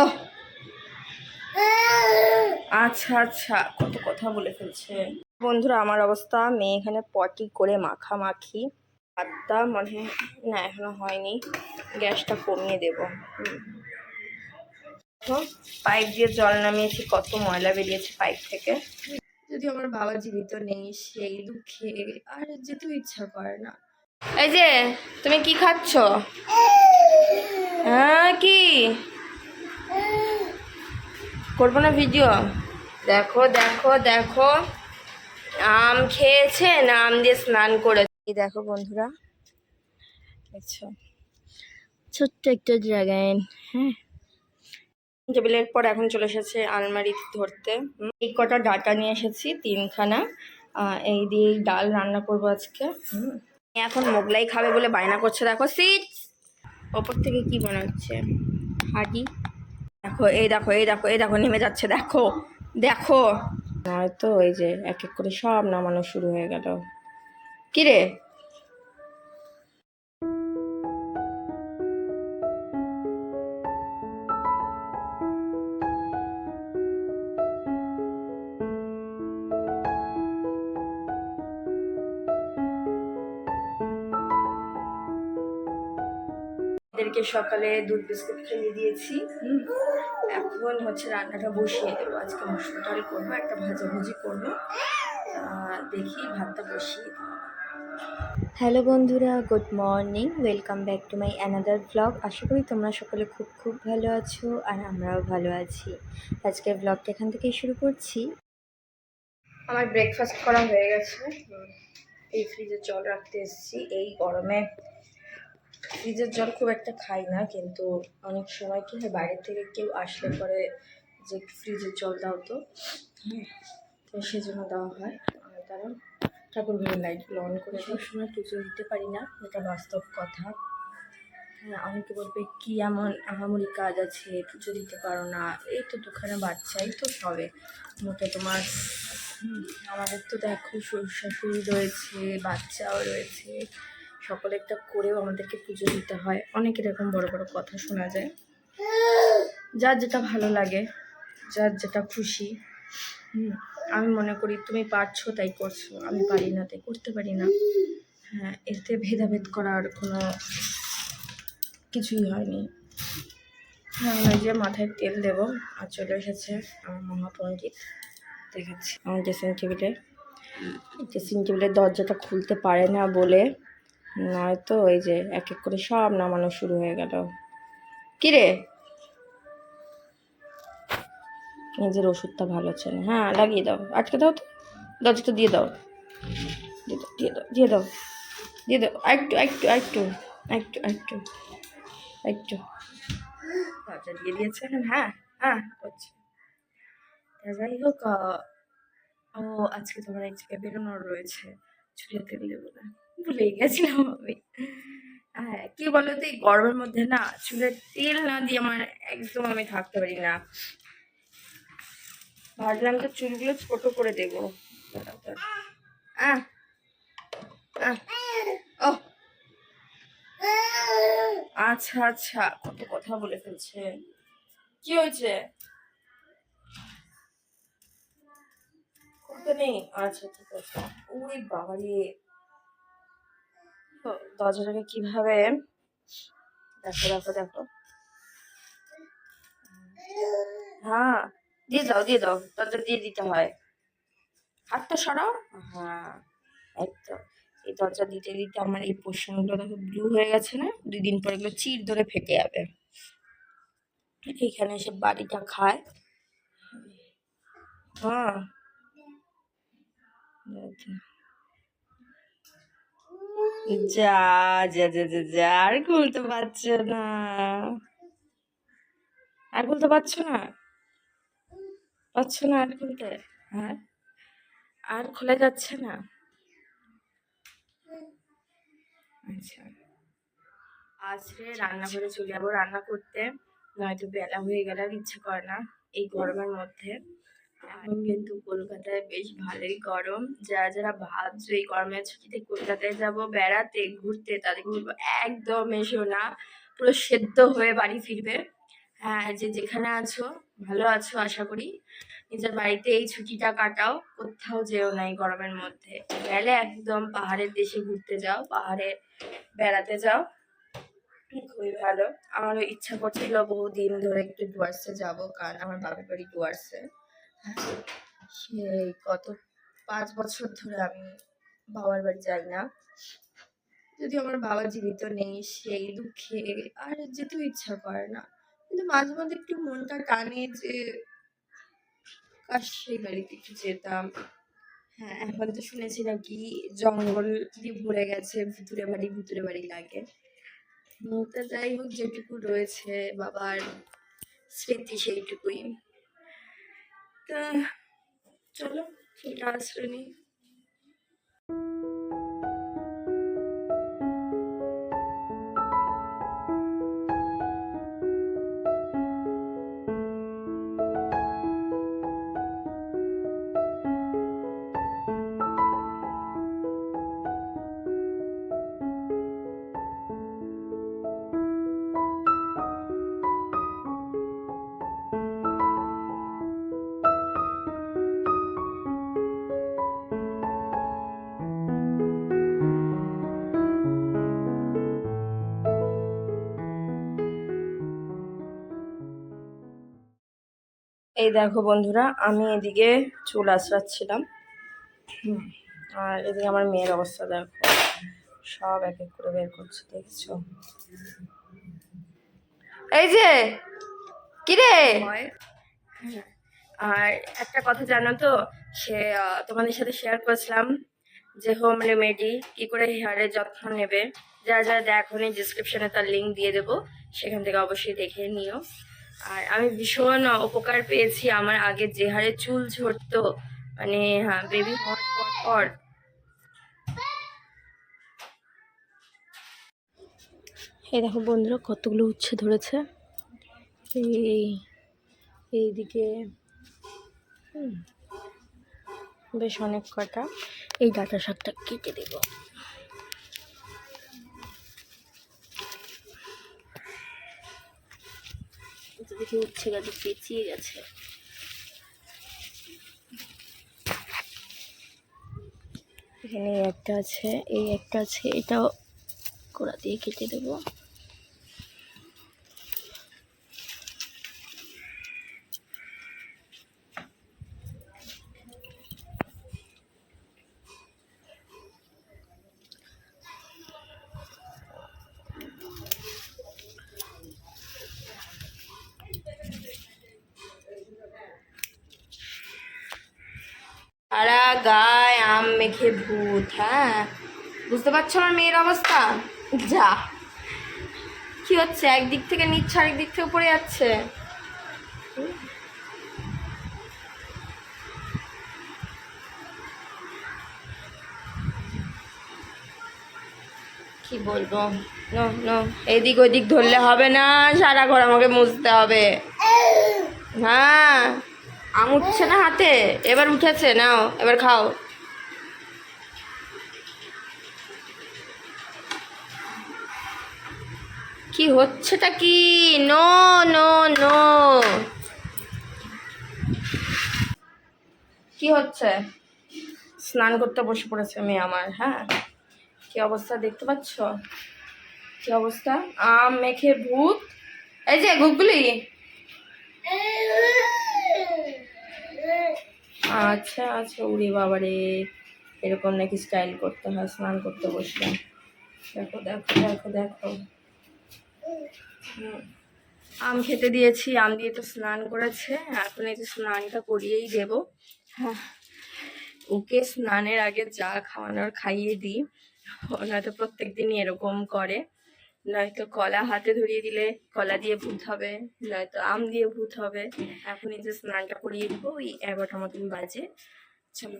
ও আচ্ছা আচ্ছা, কত কথা বলে ফেলছে। বন্ধুরা, আমার অবস্থা, মেয়ে এখানে পটি করে মাখামাখি। ভাতটা মনে হয় না, এখনো হয়নি, গ্যাসটা কমিয়ে দেবো। পাইপ দিয়ে জল নামিয়েছি, কত ময়লা বেরিয়েছে পাইপ থেকে। যদি আমার বাবা জীবিত নেই, সেই দুঃখে আর যেতেও ইচ্ছা করে না। এই যে, তুমি কি খাচ্ছ? হ্যাঁ, কি করবো না ভিডিও? দেখো দেখো দেখো, আম খেয়েছে না, আম দিয়ে স্নান করে। দেখো বন্ধুরা, আচ্ছা, ছোট্ট একটা ড্রাগন। হ্যাঁ, টেবিলের পর এখন চলে এসেছে আলমারি ধরতে। এই কটা ডাটা নিয়ে এসেছি, 3খানা। এই দিয়ে ডাল রান্না করবো আজকে। এখন মোগলাই খাবে বলে বায়না করছে। দেখো সিট, ওপর থেকে কি মনে হচ্ছে, হাঁটি। দেখো, এই দেখো, এই দেখো, এই দেখো, নেমে যাচ্ছে। দেখো দেখো, হয়তো ওই যে এক এক করে সব নামানো শুরু হয়ে গেল। কি রে? এদেরকে সকালে দুধ বিস্কুট খেয়ে দিয়েছি। এখন হচ্ছে রান্নাটা বসিয়ে দেবো। আজকে মসুর ডাল করবো, একটা ভাজাভুজি করবো। দেখি ভাতটা বসিয়ে দিই। হ্যালো বন্ধুরা, good morning, welcome back to my another blog. আশা করি তোমরা সকলে খুব খুব ভালো আছো, আর আমরাও ভালো আছি। আজকের ব্লগটা এখান থেকেই শুরু করছি। আমার ব্রেকফাস্ট করা হয়ে গেছে। এই ফ্রিজে জল রাখতে এসেছি। এই গরমে ফ্রিজের জল খুব একটা খাই না, কিন্তু অনেক সময় কি হয়, বাইরে থেকে কেউ আসলে পরে যে ফ্রিজের জল দাও তো সেজন্য দেওয়া হয়। তারা ঠাকুর ঘরের লাইটগুলো অন করে সব সময় পুজো দিতে পারি না, এটা বাস্তব কথা। হ্যাঁ, অনেকে বলবে কি এমন আহামরি কাজ আছে, পুজো দিতে পারো না? এই তো দুখানা বাচ্চাই তো সবে, মোটে তোমার আমাদের তো দেখো শ্বশুর শাশুড়ি রয়েছে, বাচ্চাও রয়েছে, সকলে একটা করেও আমাদেরকে পুজো দিতে হয়। অনেক এরকম বড় বড় কথা শোনা যায়। যার যেটা ভালো লাগে, যার যেটা খুশি। আমি মনে করি তুমি পারছো তাই করছো, আমি পারি না তাই করতে পারি না। হ্যাঁ, এতে ভেদাভেদ করার কোনো কিছুই হয়নি। হ্যাঁ, ওই যে মাথায় তেল দেবো, আর চলে এসেছে আমার মহাপণ্ডিত। দেখাচ্ছি আমার ড্রেসিং টেবিলের দরজাটা খুলতে পারে না বলে, নয়তো ওই যে এক এক করে সব নামানো শুরু হয়ে গেল। কি রে? নিজের ওষুধটা ভালো হচ্ছে না। হ্যাঁ, লাগিয়ে দাও, আটকে দাও তো, দরজাটা দিয়ে দাও, দিয়ে দাও, দিয়ে দাও, দিয়ে দাও, একটু একটু একটু একটু একটু একটু দরজা দিয়ে দিয়েছে এখন। হ্যাঁ হ্যাঁ হচ্ছে। যাই হোক, ও আজকে তোমার এক জায়গায় বেরোনোর রয়েছে, চুলে তেল দেবো না, ভুলেই গেছিলাম আমি। হ্যাঁ, কি বলতো, এই গরমের মধ্যে না চুলে তেল না দিয়ে আমার একদম আমি থাকতে পারি না। ভাবলাম তো চুলগুলো ছোট করে দেবো। আহ আহ ও আচ্ছা আচ্ছা, কত কথা বলে ফেলছে। কি হয়েছে? করতে নেই? আচ্ছা ঠিক আছে। ওই বাবারে, দরজাটাকে কিভাবে, দেখো দেখো দেখো। হ্যাঁ, দিয়ে দাও দিয়ে দাও, দরজা দিয়ে দিতে হয়। হাতটা সরাও। হ্যাঁ, একদম। এই দরজা দিতে দিতে আমার এই পোর্শনগুলো দেখো ব্লু হয়ে গেছে না, 2 দিন পর এগুলো চির ধরে ফেটে যাবে। এইখানে এসে বাড়িটা খায়। হ্যাঁ, যা যা যা যা যা, আর খুলতে পারছো না, আর খুলতে পারছো না, পারছো না আর খুলতে? হ্যাঁ, আর খোলা যাচ্ছে না। আচ্ছা, আজকে রান্নাঘরে চলে যাবো রান্না করতে, নয়তো বেলা হয়ে গেলে আর ইচ্ছে করে না এই গরমের মধ্যে। এখন কিন্তু কলকাতায় বেশ ভালোই গরম। যারা যারা ভাবছো এই গরমের ছুটিতে কলকাতায় যাব বেড়াতে ঘুরতে, তাদের বলবো একদম এসো না, পুরো সেদ্ধ হয়ে বাড়ি ফিরবে। হ্যাঁ, যে যেখানে আছো ভালো আছো আশা করি। নিজের বাড়িতে এই ছুটিটা কাটাও, কোথাও যেও নাই গরমের মধ্যে। গেলে একদম পাহাড়ের দেশে ঘুরতে যাও, পাহাড়ে বেড়াতে যাও, খুবই ভালো। আমারও ইচ্ছা করছিল বহুদিন ধরে একটু ডুয়ার্সে যাব, কারণ আমার বাবার বাড়ি ডুয়ার্সে। সেই কত 5 বছর ধরে আমি বাবার বাড়ি যাই না, যদি আমার বাবা জীবিত নেই সেই দুঃখে আর যেতেও ইচ্ছা করে না। কিন্তু মাঝে মাঝে একটু মনটা টানে যে কাশ সেই বাড়িতে একটু যেতাম। হ্যাঁ, এখন তো শুনেছি নাকি জঙ্গল দিয়ে ভরে গেছে, ভুতুরে বাড়ি লাগে। তো যাই হোক, যেটুকু রয়েছে বাবার স্মৃতি সেইটুকুই। তা চলো সেটা আশ্রয় নিই। এই দেখো বন্ধুরা, আমি এদিকে চুল আঁচড়াচ্ছিলাম, আর এদিকে আমার মেয়ের অবস্থা দেখো, সব এক এক করে বের করছে, দেখছো? এই যে কিরে, আর একটা কথা জানো তো, সে তোমাদের সাথে শেয়ার করেছিলাম যে হোম রেমেডি কি করে হেয়ারের যত্ন নেবে। যারা যারা দেখোনি, ডিসক্রিপশনে তার লিঙ্ক দিয়ে দেবো, সেখান থেকে অবশ্যই দেখে নিও। আর আমি ভীষণ উপকার পেয়েছি। আমার আগে যে হারে চুল ঝরতো, মানে হ্যাঁ, বেবি হওয়ার পর এই দেখো বন্ধুরা, কতগুলো উচ্ছে ধরেছে এইদিকে, বেশ অনেক কটা। এই ডাঁটা শাকটা কেটে দেব। দেখি উচ্ছে গাছে পেঁচিয়ে গেছে। এখানে একটা আছে, এই একটা আছে, এটাও কোড়া দিয়ে কেটে দেবো। সারা গায়ে আম মেখে ভূত। হ্যাঁ, বুঝতে পারছো আমার মেয়ের অবস্থা? যা, কি হচ্ছে? একদিক থেকে নিচ্ছে, আরেক দিক থেকে পড়ে যাচ্ছে। কি বলবো, নো নো, এদিক ওইদিক ধরলে হবে না, সারা ঘর আমাকে মুছতে হবে। হ্যাঁ, আম উঠছে না হাতে, এবার উঠেছে, নাও এবার খাও। কি হচ্ছেটা কি? নো নো নো, কি হচ্ছে? স্নান করতে বসে পড়েছে মেয়ে আমার। হ্যাঁ, কি অবস্থা দেখতে পাচ্ছ? কি অবস্থা, আম মেখে ভূত। এই যে গুগলি, আচ্ছা আচ্ছা, উড়ি বাবারে, এরকম নাকি স্টাইল করতে হয় স্নান করতে বসলে? দেখো দেখো দেখো দেখো, আম খেতে দিয়েছি, আম দিয়ে তো স্নান করেছে, এখন এই যে স্নানটা করিয়েই দেবো। হ্যাঁ, ওকে স্নানের আগে যা খাওয়ানোর খাইয়ে দিই, নয়তো প্রত্যেক দিনই এরকম করে। নয়তো কলা হাতে ধরিয়ে দিলে কলা দিয়ে ভূত হবে, নয়তো আম দিয়ে ভূত হবে। এখন এই যে স্নানটা করিয়ে দিব, ওই 11টার মতন বাজে। চলো,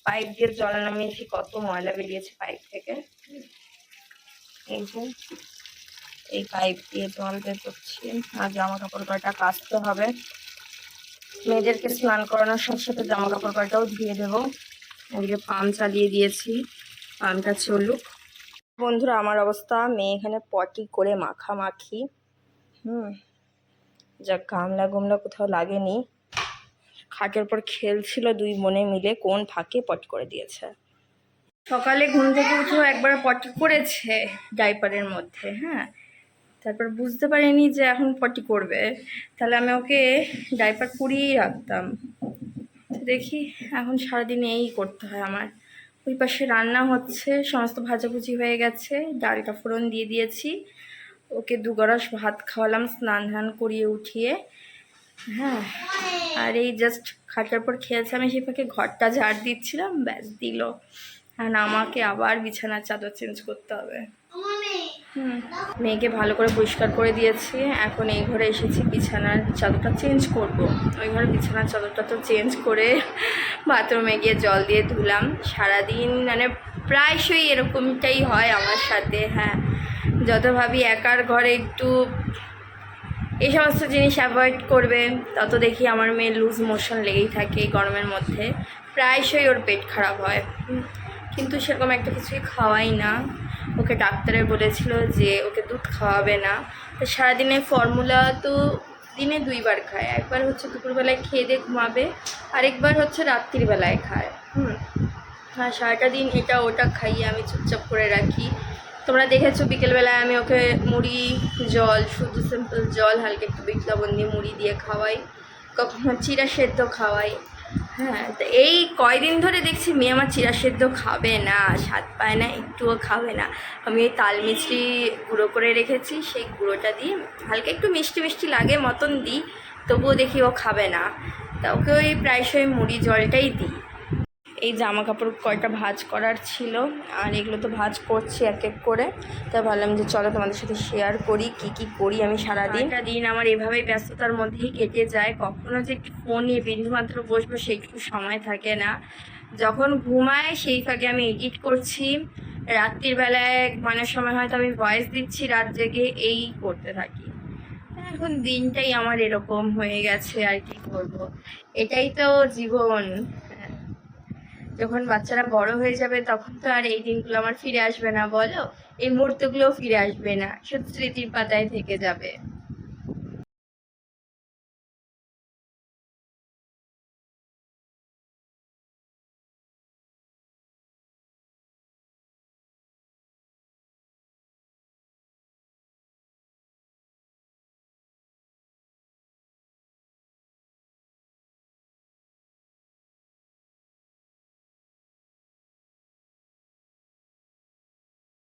পাইপ দিয়ে জল নামিয়েছি, কত ময়লা বেরিয়েছে পাইপ থেকে। এই যে এই পাইপ দিয়ে জল বের করছি, আর জামা কাপড় কয়টা কাচতে হবে। মেয়েদেরকে স্নান করানোর সাথে সাথে জামা কাপড় কয়টাও ধুয়ে দেবো। ওদিকে পাম্প চালিয়ে দিয়েছি, পাম্পটা চলুক। বন্ধুরা, আমার অবস্থা, মেয়ে এখানে পটি করে মাখামাখি। যা গামলা গুমলা কোথাও লাগেনি। খাটের উপর খেলছিল দুই বোনে মিলে, কোন ফাঁকে পট করে দিয়েছে। সকালে ঘুম থেকে উঠেও একবার পটি করেছে ডাইপারের মধ্যে, হ্যাঁ। তারপর বুঝতে পারিনি যে এখন পটি করবে, তাহলে আমি ওকে ডাইপার পরিয়েই রাখতাম। দেখি এখন সারাদিন এই করতে হয় আমার। ওই পাশে রান্না হচ্ছে, সমস্ত ভাজাভুজি হয়ে গেছে, ডালটা ফোড়ন দিয়ে দিয়েছি, ওকে 2 গরাস ভাত খাওয়ালাম স্নান ধান করিয়ে উঠিয়ে, হ্যাঁ। আর এই জাস্ট খাটের পর খেয়েছে, আমি সেই ফাঁকে ঘরটা ঝাড় দিচ্ছিলাম, ব্যাস দিল। আর আমাকে আবার বিছানার চাদর চেঞ্জ করতে হবে। মেয়েকে ভালো করে পরিষ্কার করে দিয়েছি, এখন এই ঘরে এসেছি বিছানার চাদরটা চেঞ্জ করব। ওই ঘরে বিছানার চাদরটা তো চেঞ্জ করে বাথরুমে গিয়ে জল দিয়ে ধুলাম। সারাদিন মানে প্রায়শই এরকমটাই হয় আমার সাথে, হ্যাঁ। যত ভাবি একার ঘরে একটু এই সমস্ত জিনিস অ্যাভয়েড করবে, তত দেখি আমার মেয়ের লুজ মোশন লেগেই থাকে এই গরমের মধ্যে। প্রায়শই ওর পেট খারাপ হয়, কিন্তু সেরকম একটা কিছুই খাওয়াই না। ওকে ডাক্তারে বলেছিল যে ওকে দুধ খাওয়াবে না। তো সারাদিনে ফর্মুলা তো দিনে 2 বার খায়, একবার হচ্ছে দুপুরবেলায় খেয়ে দিয়ে ঘুমাবে, আরেকবার হচ্ছে রাত্রিবেলায় খায়। আর সারাটা দিন এটা ওটা খাইয়ে আমি চুপচাপ করে রাখি। তোমরা দেখেছো বিকেলবেলায় আমি ওকে মুড়ি জল, শুধু সিম্পল জল, হালকা একটু বিট লবণ দিয়ে মুড়ি দিয়ে খাওয়াই, কখনো চিড়া সেদ্ধ খাওয়াই, হ্যাঁ। তো এই কয়দিন ধরে দেখছি মেয়ে আমার চিড়া সেদ্ধ খাবে না, স্বাদ পায় না, একটুও খাবে না। আমি এই তাল মিছরি গুঁড়ো করে রেখেছি, সেই গুঁড়োটা দিয়ে হালকা একটু মিষ্টি মিষ্টি লাগে মতন দিই, তবুও দেখি ও খাবে না। তা ওকে ওই প্রায়শই মুড়ি জলটাই দিই। এই জামা কাপড় কয়টা ভাঁজ করার ছিল, আর এগুলো তো ভাঁজ করছি এক এক করে। তাই ভাবলাম যে চলো তোমাদের সাথে শেয়ার করি কি করি আমি সারাদিন। দিন আমার এভাবেই ব্যস্ততার মধ্যেই কেটে যায়। কখনো যে একটু ফোন নিয়ে বিন্দুমাত্র বসবো সেইটুকু সময় থাকে না। যখন ঘুমায় সেই ফাঁকে আমি এডিট করছি, রাত্রির বেলায় ঘুমানোর সময় হয়তো আমি ভয়েস দিচ্ছি রাত জেগে, এই করতে থাকি। এখন দিনটাই আমার এরকম হয়ে গেছে, আর কি করবো, এটাই তো জীবন। যখন বাচ্চারা বড় হয়ে যাবে তখন তো আর এই দিনগুলো আমার ফিরে আসবে না, বলো, এই মুহূর্তগুলোও ফিরে আসবে না, শুধু স্মৃতির পাতায় থেকে যাবে।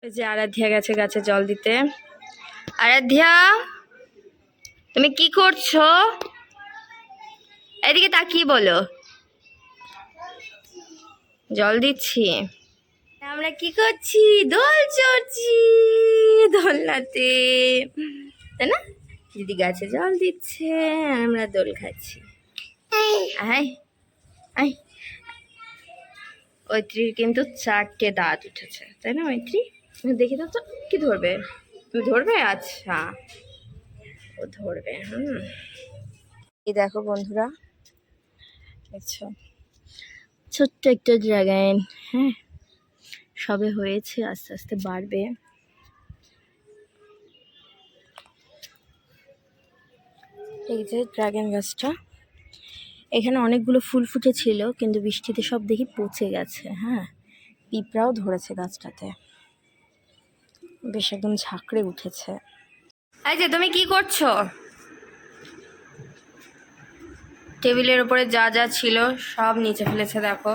ওই যে আরাধ্যা গেছে গাছে জল দিতে। আরাধ্যা, তুমি কি করছো? এদিকে তাকিয়ে বলো। জল দিচ্ছি। আমরা কি করছি? দোল চড়ছি দোলনাতে, তাই না? দিদি গাছে জল দিচ্ছে, আমরা দোল খাচ্ছি। আয় আয়। মৈত্রীর কিন্তু 4টে দাঁত উঠেছে, তাই না মৈত্রী? দেখি তো কি ধরবে? তুমি ধরবে? আচ্ছা, ও ধরবে। এই দেখো বন্ধুরা, দেখছো ছোট্ট একটা ড্রাগন, হ্যাঁ, সবে হয়েছে, আস্তে আস্তে বাড়বে। এই যে ড্রাগন গাছটা, এখানে অনেকগুলো ফুল ফুটেছিল, কিন্তু বৃষ্টিতে সব দেখি পচে গেছে, হ্যাঁ। পিঁপড়াও ধরেছে গাছটাতে, বেশ একদম ঝাঁকড়ে উঠেছে। এই যে তুমি কি করছো? টেবিলের উপরে যা যা ছিল সব নিচে ফেলেছে, দেখো।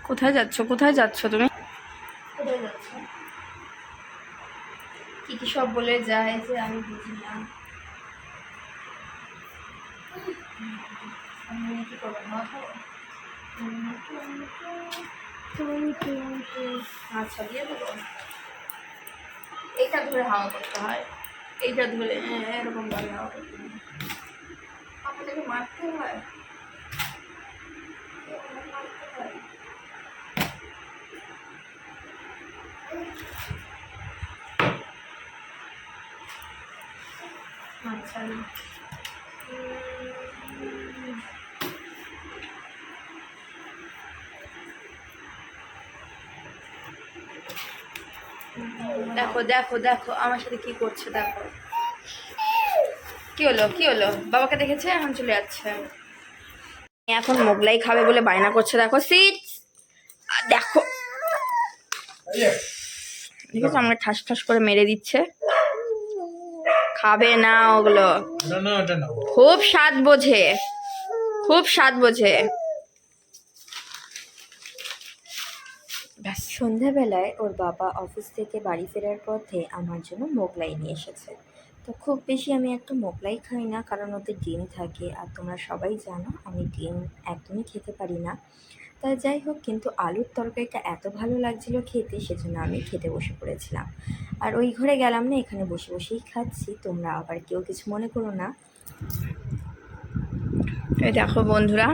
কোথায় যাচ্ছ তুমি? কোথায় যাচ্ছ? কি সব বলে যায় যে আমি বুঝি না। কি করবো, আচ্ছা দিয়ে দেবো। এইটা ধরে হাওয়া করতে হয়, এইটা ধরে এরকম ভাবে হাওয়া করতে হয়, আপনাকে মারতে হয়। আচ্ছা দেখো দেখো দেখো আমার সাথে কি করছে, দেখো কি হলো কি হলো, বাবাকে দেখেছে এখন চলে যাচ্ছে। এখন মোগলাই খাবে বলে বায়না করছে, দেখো সিট দেখো, ঠিক আছে আমাকে ঠাস ঠাস করে মেরে দিচ্ছে। খাবে না ওগুলো, খুব স্বাদ বোঝে, খুব স্বাদ বোঝে। সন্ধ্যাবেলায় ওর বাবা অফিস থেকে বাড়ি ফেরার পথে আমার জন্য মোগলাই নিয়ে এসেছে। তো খুব বেশি আমি একটা মোগলাই খাই না, কারণ ওতে ডিম থাকে, আর তোমরা সবাই জানো আমি ডিম একদমই খেতে পারি না। তাই যাই হোক, কিন্তু আলুর তরকারিটা এত ভালো লাগছিল খেতে, সেজন্য আমি খেতে বসে পড়েছিলাম। আর ওই ঘরে গেলাম না, এখানে বসে বসেই খাচ্ছি, তোমরা আবার কেউ কিছু মনে করো না। এই দেখো বন্ধুরা,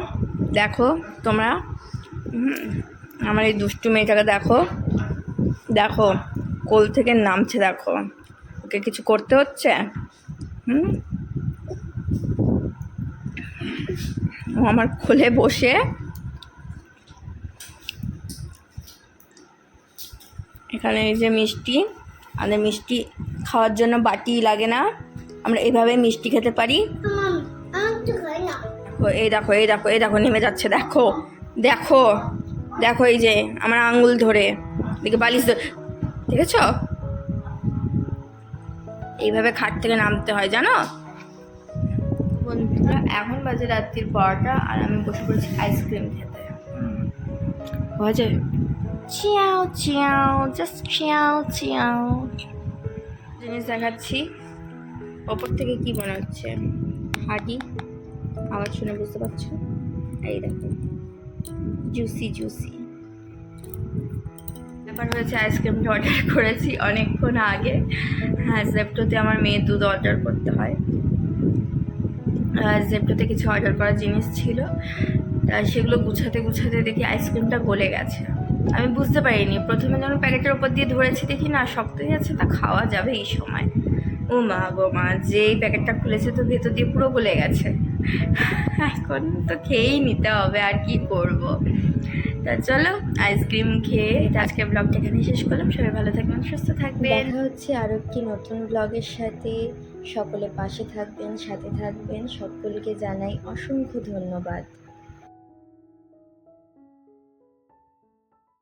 দেখো তোমরা আমার এই দুষ্টু মেয়েটাকে দেখো, দেখো কোল থেকে নামছে, দেখো ওকে কিছু করতে হচ্ছে। ও আমার কোলে বসে এখানে এই যে মিষ্টি, আমাদের মিষ্টি খাওয়ার জন্য বাটি লাগে না, আমরা এইভাবে মিষ্টি খেতে পারি। এই দেখো এই দেখো এই দেখো নেমে যাচ্ছে, দেখো দেখো দেখো, এই যে আমার আঙ্গুল ধরে দেখে বালিশ দেখেছ, এইভাবে খাট থেকে নামতে হয় জানো বন্ধুরা। এখন বাজে রাত্রির 12টা আর আমি বসে পড়েছি আইসক্রিম খেতে। বাজে Qiao Qiao, just Qiao Qiao. জিনিস দেখাচ্ছি, ওপর থেকে কি মনে হচ্ছে, হাঁটি আওয়াজ শুনে বুঝতে পারছো, এই দেখো জুসি জুসি। ব্যাপার হয়েছে আইসক্রিমটা অর্ডার করেছি অনেকক্ষণ আগে। হ্যাঁ, জেপ্টোতে আমার মেয়ের দুধ অর্ডার করতে হয়, জেপ্টোতে কিছু অর্ডার করার জিনিস ছিল, সেগুলো গুছাতে গুছাতে দেখি আইসক্রিমটা গলে গেছে। আমি বুঝতে পারিনি, প্রথমে যখন প্যাকেটের ওপর দিয়ে ধরেছি দেখি না শক্তই আছে, তা খাওয়া যাবে এই সময়। ও মা গো মা, যেই প্যাকেটটা খুলেছে তো ভেতর দিয়ে পুরো গলে গেছে। এখন তো খেয়েই নিতে হবে, আর কি করব। তা চলো আইসক্রিম খেয়ে আজকে ব্লগটা এখানে শেষ করলাম। সবাই ভালো থাকবেন, সুস্থ থাকবেন, দেখা হচ্ছে আরও একটি নতুন ব্লগের সাথে। সকলে পাশে থাকবেন, সাথে থাকবেন, সকলকে জানাই অসংখ্য ধন্যবাদ।